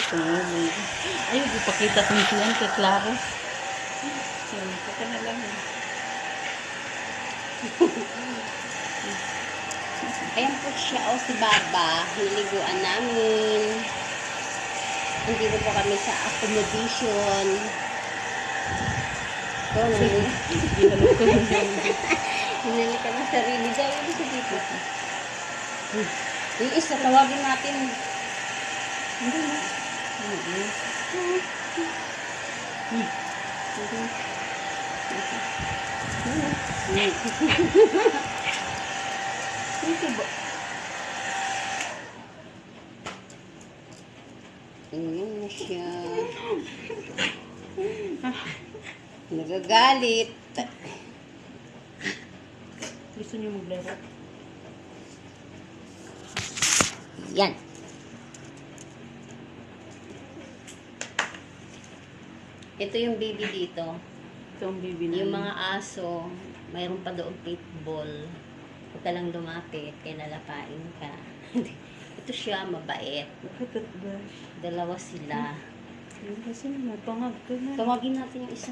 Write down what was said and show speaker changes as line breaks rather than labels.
Tumulong. Ayaw, ipakita ko yan kay Clara. Siyempre ka na lang.
Ayan po siya, si Baba. Niliguan namin. Nandito po kami sa accommodation. Ito, hinali ka ng sarili. Dahil ito dito. Yung isa, tawagin natin.
Hindi na.
Ito ba? Ayan na siya. Nagagalit.
Gusto niyo maglaro?
Yan. Ito yung baby dito.
Ito ang baby na.
Yung mga aso, mayroon pa doon pitbull. Huwag ka lang lumapit, kaya nalapain ka. Ito siya, mabait.
Bakit ba?
Dalawa sila.
Kasi napangag ka na.
Tawagin natin yung isa.